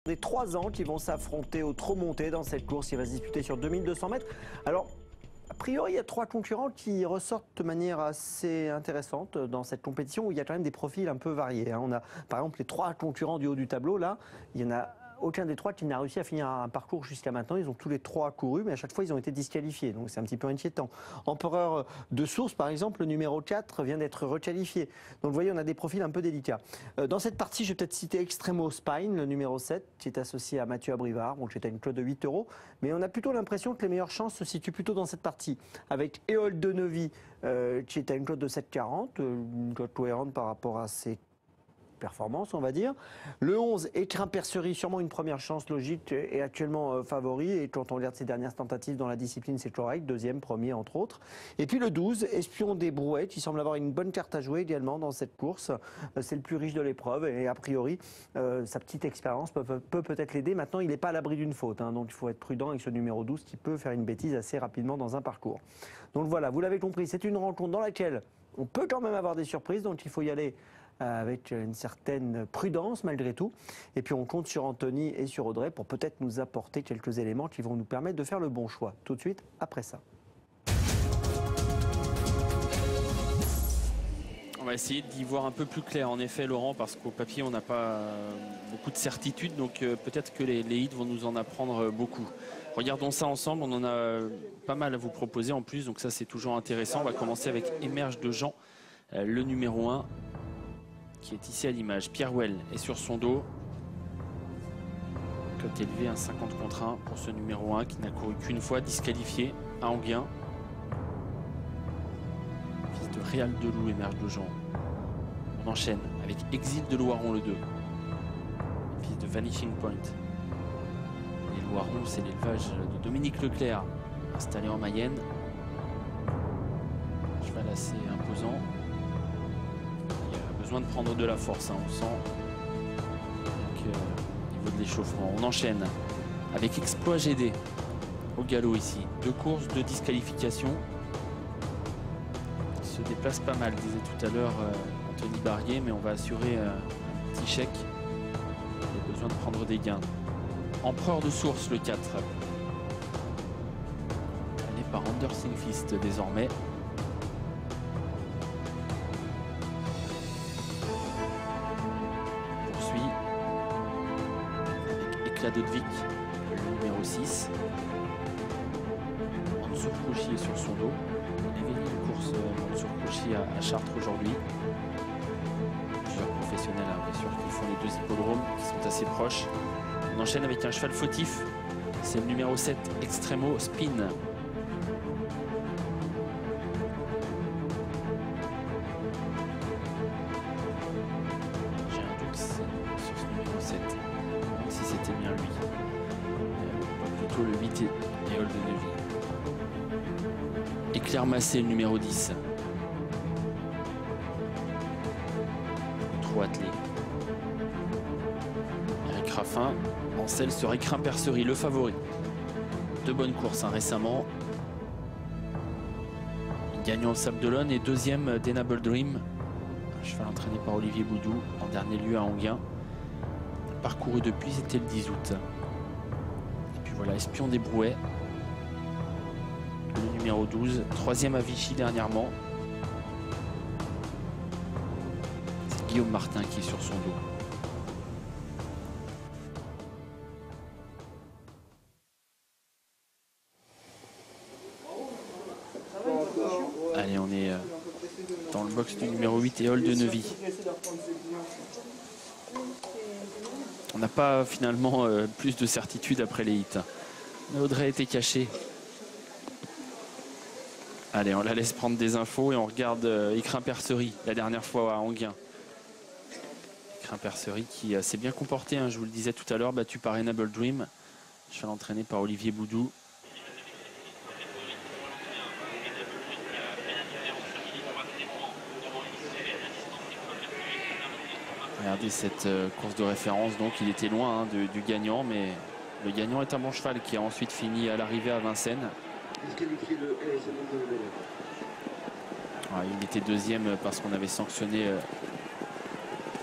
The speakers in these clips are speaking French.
Des 3 ans qui vont s'affronter au trot monté dans cette course qui va se disputer sur 2200 mètres. Alors, a priori, il y a 3 concurrents qui ressortent de manière assez intéressante dans cette compétition où il y a quand même des profils un peu variés. On a par exemple les 3 concurrents du haut du tableau. Là, il y en a aucun des 3 qui n'a réussi à finir un parcours jusqu'à maintenant. Ils ont tous les 3 couru, mais à chaque fois, ils ont été disqualifiés. Donc, c'est un petit peu inquiétant. Empereur de Source, par exemple, le numéro 4 vient d'être requalifié. Donc, vous voyez, on a des profils un peu délicats. Dans cette partie, je vais peut-être citer Extremo Spine, le numéro 7, qui est associé à Mathieu Abrivard, donc qui est à une cote de 8 €. Mais on a plutôt l'impression que les meilleures chances se situent plutôt dans cette partie, avec Éole de Neuvy, qui est à une cote de 7,40, une cote cohérente par rapport à ses performance, on va dire. Le 11, Écrin Percerie, sûrement une première chance logique, est actuellement favori. Et quand on regarde ses dernières tentatives dans la discipline, c'est correct. Deuxième, premier, entre autres. Et puis le 12, Espion des Brouettes, qui semble avoir une bonne carte à jouer également dans cette course. C'est le plus riche de l'épreuve. Et a priori, sa petite expérience peut peut-être l'aider. Maintenant, il n'est pas à l'abri d'une faute. Donc il faut être prudent avec ce numéro 12 qui peut faire une bêtise assez rapidement dans un parcours. Donc voilà, vous l'avez compris, c'est une rencontre dans laquelle on peut quand même avoir des surprises. Donc il faut y aller avec une certaine prudence malgré tout. Et puis on compte sur Anthony et sur Audrey pour peut-être nous apporter quelques éléments qui vont nous permettre de faire le bon choix. Tout de suite, après ça. On va essayer d'y voir un peu plus clair, en effet, Laurent, parce qu'au papier, on n'a pas beaucoup de certitudes. Donc peut-être que les hits vont nous en apprendre beaucoup. Regardons ça ensemble. On en a pas mal à vous proposer en plus. Donc ça, c'est toujours intéressant. On va commencer avec Émerge de Jean, le numéro 1. Qui est ici à l'image. Pierre Well est sur son dos. Cote élevée, un 50 contre 1 pour ce numéro 1 qui n'a couru qu'une fois, disqualifié à Anguien. Fils de Réal Deloup, Émerge de Jean. On enchaîne avec Exil de Loiron le 2. Fils de Vanishing Point. Les Loirons, c'est l'élevage de Dominique Leclerc, installé en Mayenne. Cheval assez imposant. Besoin de prendre de la force, on sent donc, au niveau de l'échauffement. On enchaîne avec Exploit GD au galop ici. 2 courses, 2 disqualifications. Il se déplace pas mal, disait tout à l'heure Anthony Barrier, mais on va assurer un petit chèque. Il a besoin de prendre des gains. Empereur de Source le 4. Allé par Andersing Fist désormais. De Vic, le numéro 6. Mansour Kouchi est sur son dos. Il avait mis une course Mansour Kouchi à Chartres aujourd'hui. Plusieurs professionnels, bien sûr, qui font les 2 hippodromes, qui sont assez proches. On enchaîne avec un cheval fautif. C'est le numéro 7, Extremo Spin. J'ai un doute sur ce numéro 7. Si c'était bien lui. Plutôt le 8 et Éole de Neuvy. Éclair Massé, le numéro 10. Trop attelé. Eric Raffin. Ancel sur Écrin Percerie, le favori. 2 bonnes courses récemment. Gagnant au Sable d'Olonne et 2e Denable Dream. Un cheval entraîné par Olivier Boudou en dernier lieu à Anguien. Parcouru depuis, c'était le 10 août. Et puis voilà, Espion des Brouets. Le numéro 12, 3e à Vichy dernièrement. C'est Guillaume Martin qui est sur son dos. Allez, on est dans le box du numéro 8, Éole de Neuvy. On n'a pas finalement plus de certitude après les hits. Mais Audrey était cachée. Allez, on la laisse prendre des infos et on regarde Écrin Percerie, la dernière fois à Anguien. Écrin Percerie qui s'est bien comporté, je vous le disais tout à l'heure, battu par Enable Dream. Cheval entraîné par Olivier Boudou. Regardez cette course de référence, donc il était loin du gagnant, mais le gagnant est un bon cheval qui a ensuite fini à l'arrivée à Vincennes. Il était 2e parce qu'on avait sanctionné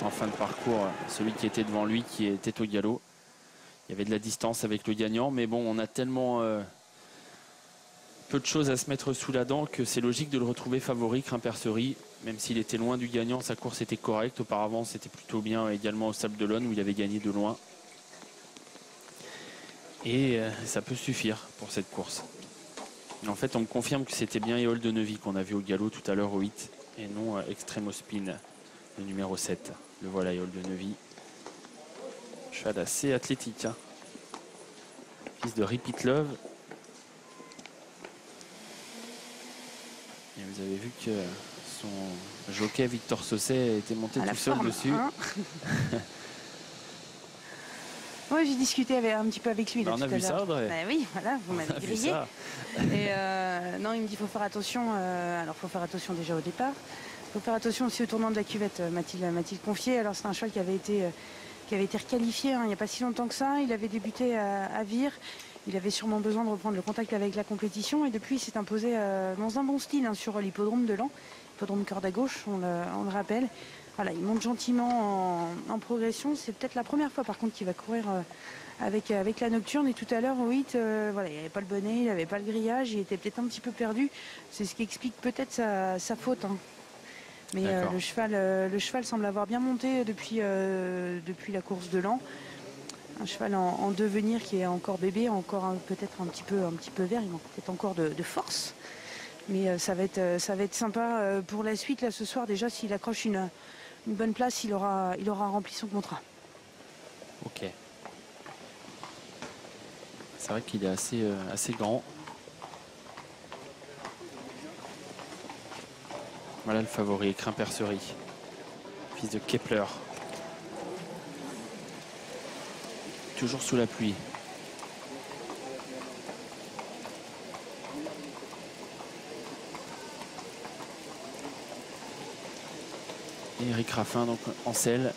en fin de parcours celui qui était devant lui qui était au galop. y avait de la distance avec le gagnant, mais bon, on a tellement peu de choses à se mettre sous la dent que c'est logique de le retrouver favori, Quimpercerie. Même s'il était loin du gagnant, sa course était correcte. Auparavant, c'était plutôt bien également au Sable d'Olonne où il avait gagné de loin. Et ça peut suffire pour cette course. En fait, on me confirme que c'était bien Éole de Neuvy qu'on a vu au galop tout à l'heure au 8 et non Extremo Spin, le numéro 7. Le voilà, Éole de Neuvy. Cheval assez athlétique. Hein. Fils de Repeat Love. Et vous avez vu que son jockey Victor Sausset était monté tout seul dessus. Hein. Oui, j'ai discuté un petit peu avec lui. Bah, là, on a tout à vu ça, l'heure. Audrey. Bah oui, voilà, vous m'avez grillé. Et non, il me dit qu'il faut faire attention. Alors, il faut faire attention déjà au départ. Il faut faire attention aussi au tournant de la cuvette, m'a-t-il confié. Alors, c'est un cheval qui avait été requalifié il n'y a pas si longtemps que ça. Il avait débuté à Vire. Il avait sûrement besoin de reprendre le contact avec la compétition. Et depuis, il s'est imposé dans un bon style sur l'hippodrome de Laon. Hippodrome corde à gauche, on le rappelle. Voilà, il monte gentiment en progression. C'est peut-être la première fois par contre qu'il va courir avec la nocturne. Et tout à l'heure au 8, voilà, il n'avait pas le bonnet, il n'avait pas le grillage, il était peut-être un petit peu perdu. C'est ce qui explique peut-être sa faute. Hein. Mais le cheval semble avoir bien monté depuis la course de Laon. Un cheval en devenir qui est encore bébé, encore peut-être un petit peu vert, il manque peut-être encore de force. Mais ça va être sympa pour la suite. Là, ce soir, déjà, s'il accroche une bonne place, il aura rempli son contrat. Ok. C'est vrai qu'il est assez grand. Voilà le favori, Quimpercerie, fils de Kepler. Toujours sous la pluie. Et Eric Raffin donc en selle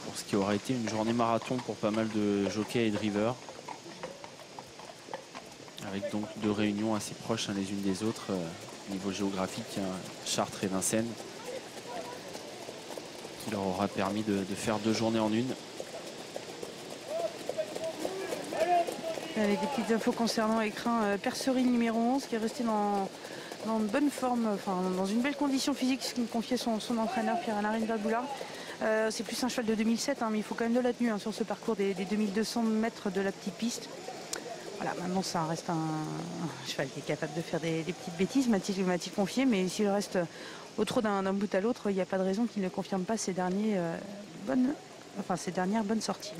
pour ce qui aura été une journée marathon pour pas mal de jockeys et drivers. Avec donc 2 réunions assez proches les unes des autres niveau géographique, Chartres et Vincennes, qui leur aura permis de faire 2 journées en une. Avec des petites infos concernant Écrin Percerie numéro 11 qui est resté dans une bonne forme, enfin dans une belle condition physique, ce que me confiait son entraîneur Pierre-Alain Boulard. C'est plus un cheval de 2007, mais il faut quand même de la tenue sur ce parcours des 2200 mètres de la petite piste. Voilà, maintenant ça reste un cheval qui est capable de faire des petites bêtises, m'a-t-il confié, mais s'il reste au trot d'un bout à l'autre, il n'y a pas de raison qu'il ne confirme pas ses dernières bonnes sorties.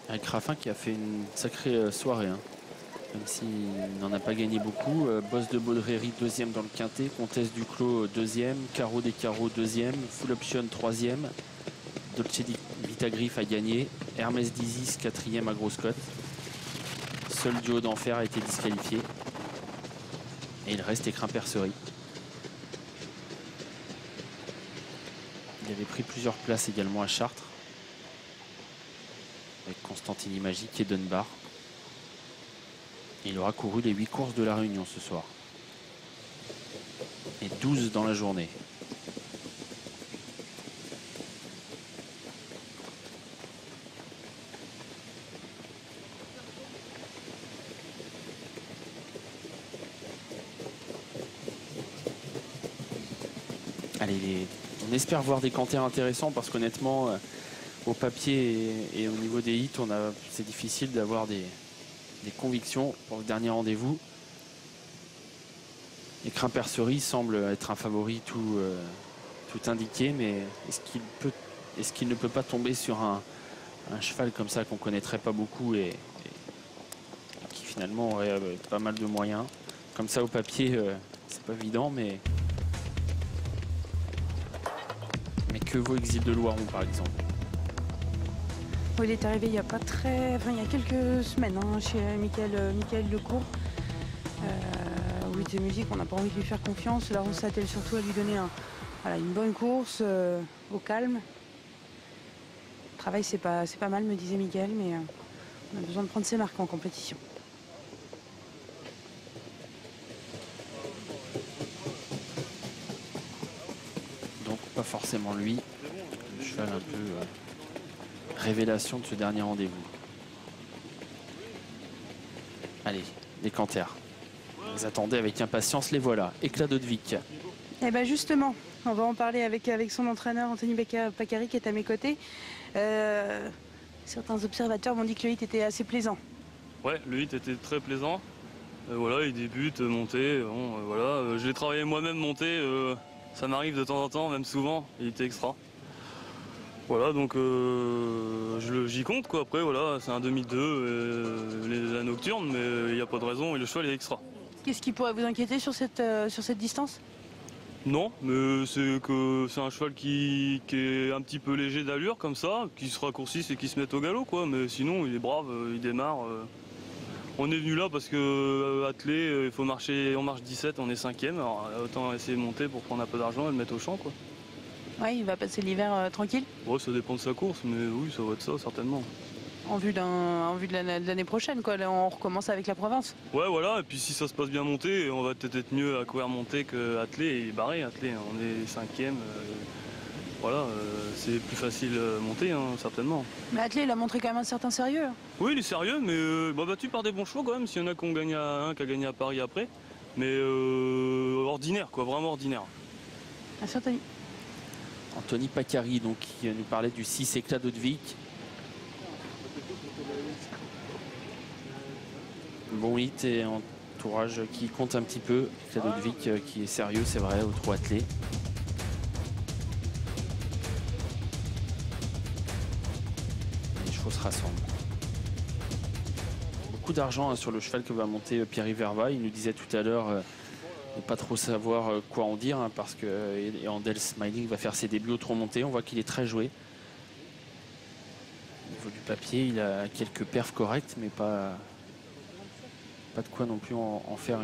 Avec Raffin qui a fait une sacrée soirée, hein. Même s'il n'en a pas gagné beaucoup. Boss de Baudrerie, 2e dans le quintet. Comtesse du Clos, 2e. Carreau des Carreaux, 2e. Full Option, 3e. Dolce Vita Griffe a gagné. Hermès d'Isis, 4e à grosse cote. Seul duo d'enfer a été disqualifié. Et il reste Écrin Percerie. Il avait pris plusieurs places également à Chartres, avec Constantini Magique et Dunbar. Il aura couru les 8 courses de la Réunion ce soir. Et 12 dans la journée. Allez, on espère voir des canters intéressants parce qu'honnêtement, au papier et au niveau des hits, c'est difficile d'avoir des convictions pour le dernier rendez-vous. Écrin Percerie semble être un favori tout indiqué, mais est-ce qu'il ne peut pas tomber sur un cheval comme ça qu'on connaîtrait pas beaucoup et qui finalement aurait pas mal de moyens. Comme ça au papier, c'est pas évident, mais que vaut Exil de Loiron par exemple? Il est arrivé il y a quelques semaines chez Michael Lecourt. Oui, de musique, on n'a pas envie de lui faire confiance. Là, on s'attelle surtout à lui donner une bonne course au calme. Le travail, c'est pas mal, me disait Michael, mais on a besoin de prendre ses marques en compétition. Donc, pas forcément lui. Le cheval un peu révélation de ce dernier rendez-vous. Allez, les canters. Vous attendez avec impatience, les voilà. Éclat d'Hautevik. Eh bien justement, on va en parler avec son entraîneur Anthony Pacari qui est à mes côtés. Certains observateurs m'ont dit que le hit était assez plaisant. Ouais, le hit était très plaisant. Voilà, il débute, monté. Bon, voilà. Je l'ai travaillé moi-même monté. Ça m'arrive de temps en temps, même souvent. Il était extra. Voilà, donc j'y compte quoi. Après, voilà, c'est un 2002, la nocturne, mais il n'y a pas de raison et le cheval est extra. Qu'est-ce qui pourrait vous inquiéter sur cette distance? Non, mais c'est un cheval qui est un petit peu léger d'allure comme ça, qui se raccourcisse et qui se met au galop quoi. Mais sinon, il est brave, il démarre. On est venu là parce que attelé, il faut marcher, on marche 17, on est 5e, alors autant essayer de monter pour prendre un peu d'argent et le mettre au champ quoi. Oui, il va passer l'hiver tranquille. Ouais, ça dépend de sa course, mais oui, ça va être ça certainement. En vue de l'année prochaine, quoi. Là, on recommence avec la Provence. Ouais, voilà, et puis si ça se passe bien monté, on va peut-être être mieux à courir monter qu'attelé et barré. Attelé, on est 5e, voilà, c'est plus facile monter, hein, certainement. Mais Attelé, il a montré quand même un certain sérieux. Oui, il est sérieux, mais battu par des bons chevaux quand même, s'il y en a qui ont gagné qui a gagné à Paris après. Mais ordinaire, quoi, vraiment ordinaire. Merci Anthony. Anthony Pacari, donc, qui nous parlait du 6 Éclat d'Hautevik. Bon hit et entourage qui compte un petit peu. Éclat d'Hautevik qui est sérieux, c'est vrai, au trot attelé. Les chevaux se rassemblent. Beaucoup d'argent hein, sur le cheval que va monter Pierre-Yves Verva. Il nous disait tout à l'heure ne pas trop savoir quoi en dire hein, parce que Handel Smiling va faire ses débuts au trot monté. On voit qu'il est très joué. Au niveau du papier, il a quelques perfs corrects, mais pas de quoi non plus en faire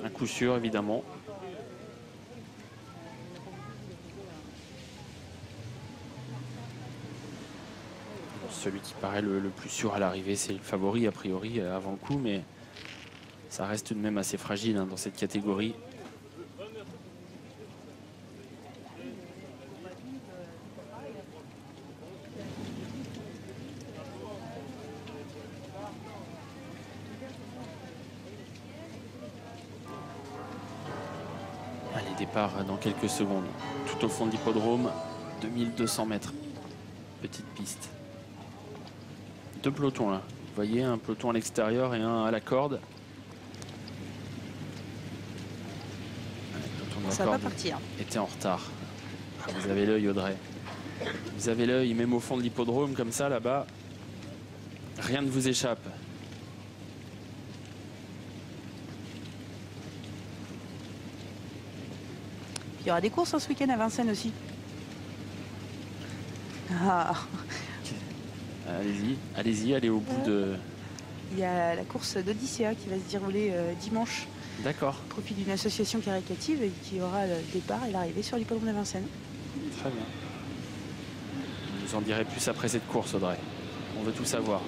un coup sûr, évidemment. Celui qui paraît le plus sûr à l'arrivée, c'est le favori, a priori, avant le coup, mais ça reste tout de même assez fragile hein, dans cette catégorie. Allez, départ dans quelques secondes. Tout au fond de l'hippodrome, 2200 mètres. Petite piste. Deux pelotons là. Vous voyez, un peloton à l'extérieur et un à la corde. Ça va partir. Était en retard. Vous avez l'œil, Audrey. Vous avez l'œil, même au fond de l'hippodrome, comme ça, là-bas. Rien ne vous échappe. Il y aura des courses hein, ce week-end à Vincennes aussi. Ah. Allez-y, allez-y, allez au bout de... Il y a la course d'Odyssea qui va se dérouler dimanche. D'accord. Au profit d'une association caritative et qui aura le départ et l'arrivée sur l'hippodrome de Vincennes. Très bien. Vous en direz plus après cette course, Audrey. On veut tout savoir.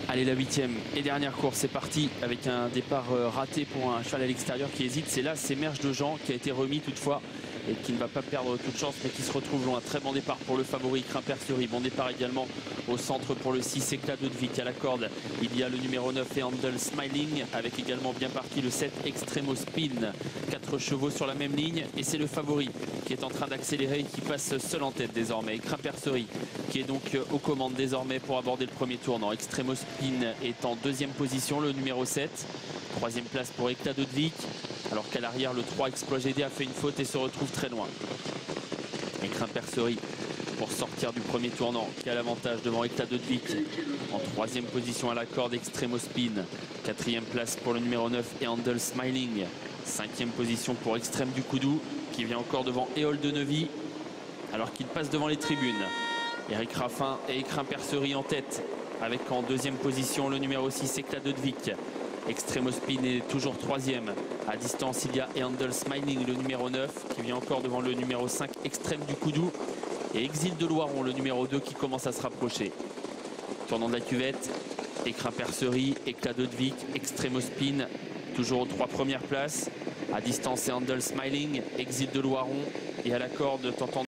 Allez, la 8e et dernière course, c'est parti avec un départ raté pour un cheval à l'extérieur qui hésite. C'est là, c'est Merge de Jean qui a été remis toutefois et qui ne va pas perdre toute chance mais qui se retrouve loin. Très bon départ pour le favori Crimpercerie. Bon départ également au centre pour le 6 Éclat d'Hautevik. À la corde, il y a le numéro 9 et Handel Smiling avec également bien parti le 7 Extremo Spin. 4 chevaux sur la même ligne et c'est le favori qui est en train d'accélérer et qui passe seul en tête désormais. Crimpercerie qui est donc aux commandes désormais pour aborder le premier tournant. Extremo Spin est en deuxième position, le numéro 7. Troisième place pour Éclat d'Hautevik. Alors qu'à l'arrière, le 3 Exploit GD a fait une faute et se retrouve très loin. Et Crimpercerie pour sortir du premier tournant qui a l'avantage devant Éclat d'Hautevik. En troisième position à la corde, Extremo Spin. Quatrième place pour le numéro 9 et Handel Smiling. Cinquième position pour Extrême du Coudou qui vient encore devant Éole de Neuvy alors qu'il passe devant les tribunes. Eric Raffin et Crimpercerie en tête avec en deuxième position le numéro 6 Éclat d'Hautevik. Extremo Spin est toujours troisième. À distance, il y a Handel Smiling, le numéro 9, qui vient encore devant le numéro 5, Extrême du Coudou. Et Exil de Loiron, le numéro 2, qui commence à se rapprocher. Tournant de la cuvette, Crimpercerie, Éclat d'Hautevik, Extremo Spin, toujours aux 3 premières places. À distance, c'est Handel Smiling, Exil de Loiron. Et à la corde, tentant